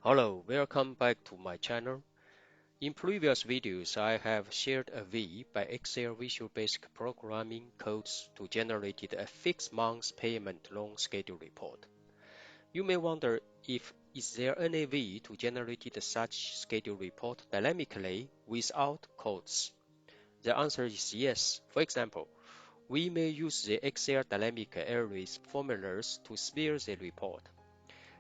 Hello, welcome back to my channel. In previous videos, I have shared a way by Excel Visual Basic programming codes to generate a fixed month payment loan schedule report. You may wonder if is there any way to generate such schedule report dynamically without codes? The answer is yes. For example, we may use the Excel dynamic arrays formulas to sphere the report.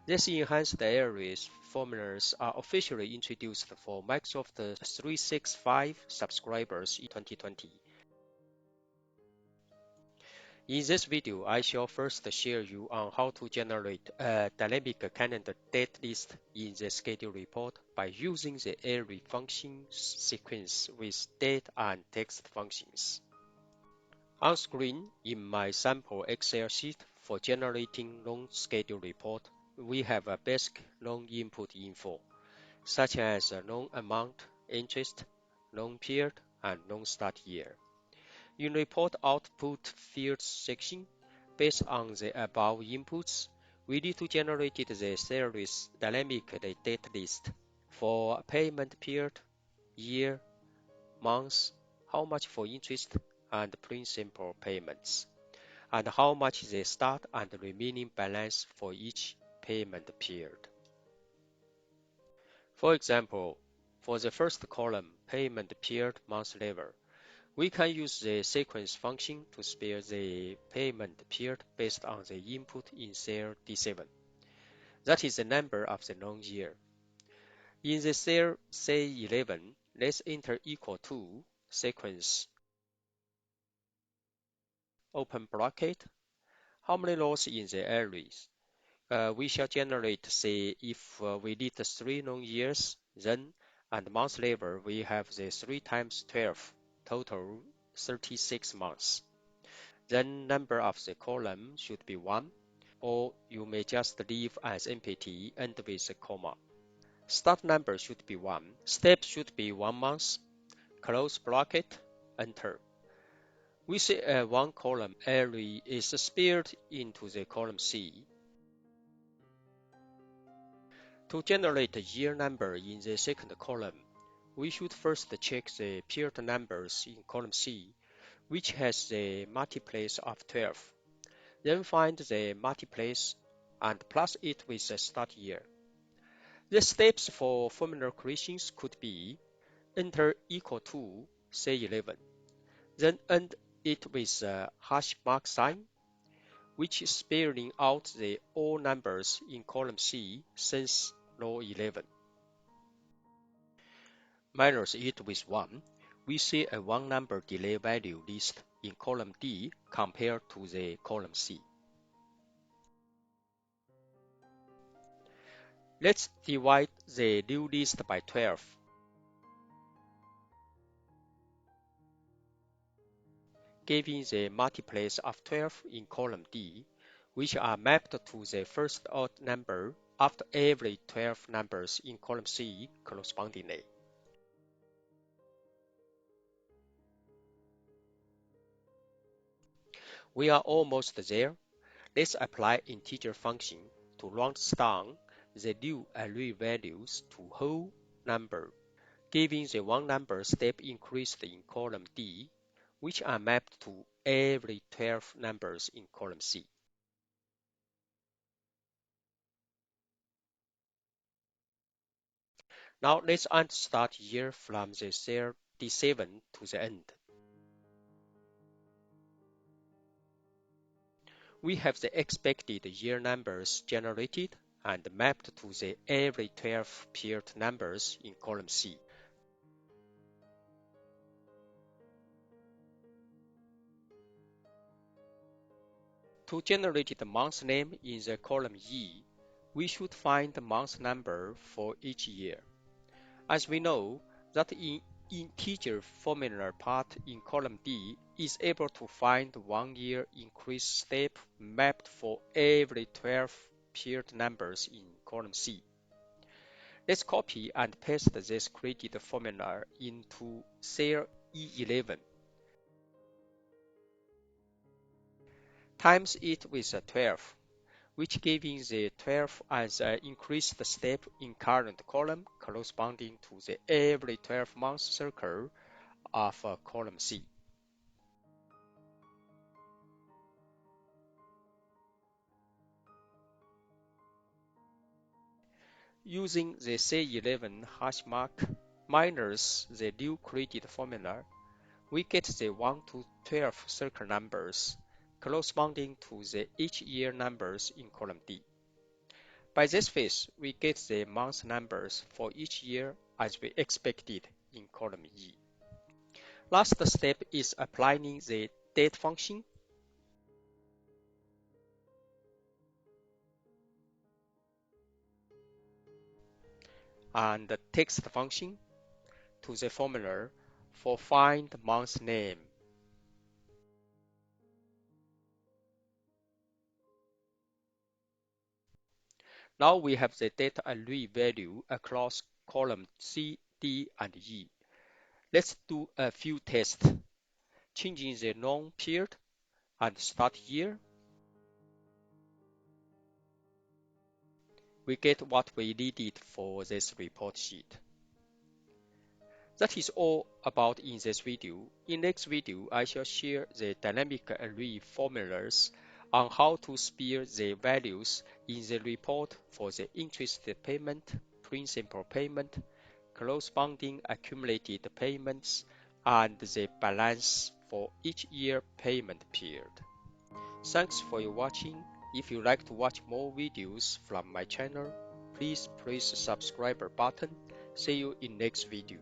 These enhanced arrays formulas are officially introduced for Microsoft 365 subscribers in 2020. In this video, I shall first share you on how to generate a dynamic calendar date list in the schedule report by using the array function sequence with date and text functions. On screen, in my sample Excel sheet for generating loan schedule report, we have a basic loan input info, such as loan amount, interest, loan period, and loan start year. In report output fields section, based on the above inputs, we need to generate the series dynamic date list for payment period, year, month, how much for interest and principal payments, and how much the start and remaining balance for each payment period. For example, for the first column, payment period month level, we can use the sequence function to spare the payment period based on the input in cell D7. That is the number of the loan year. In the cell C11, let's enter equal to sequence open bracket. How many rows in the arrays? We shall generate, say, if we need 3 loan years, then at month level we have the 3 times 12, total 36 months. Then number of the column should be 1, or you may just leave as empty and with a comma. Start number should be 1, step should be 1 month, close bracket, enter. We see a 1 column array is spared into the column C. To generate the year number in the second column, we should first check the period numbers in column C, which has the multiples of 12. Then find the multiples and plus it with the start year. The steps for formula creations could be enter equal to C11, then end it with a hash mark sign, which is sparing out the all numbers in column C since row 11. Minus it with 1, we see a 1 number delay value list in column D compared to the column C. Let's divide the new list by 12. Giving the multiples of 12 in column D, which are mapped to the first odd number after every 12 numbers in column C correspondingly. We are almost there. Let's apply integer function to round down the new array values to whole number, giving the 1 number step increased in column D, which are mapped to every 12 numbers in column C. Now let's add start year from the cell D7 to the end. We have the expected year numbers generated and mapped to the every 12 period numbers in column C. To generate the month name in the column E, we should find the month number for each year. As we know that in integer formula part in column D is able to find 1 year increase step mapped for every 12 period numbers in column C. Let's copy and paste this created formula into cell E11. Times it with 12. which giving the 12 as an increased step in current column corresponding to the every 12 months circle of column C. Using the C11 hash mark minus the new created formula, we get the 1 to 12 circle numbers corresponding to the each year numbers in column D. By this phase, we get the month numbers for each year as we expected in column E. Last step is applying the date function and the text function to the formula for find month name. Now we have the data array value across column C, D, and E. Let's do a few tests. Changing the long period and start year, we get what we needed for this report sheet. That is all about in this video. In next video, I shall share the dynamic array formulas on how to spare the values in the report for the interest payment, principal payment, corresponding accumulated payments, and the balance for each year payment period. Thanks for your watching. If you like to watch more videos from my channel, please press the subscribe button. See you in next video.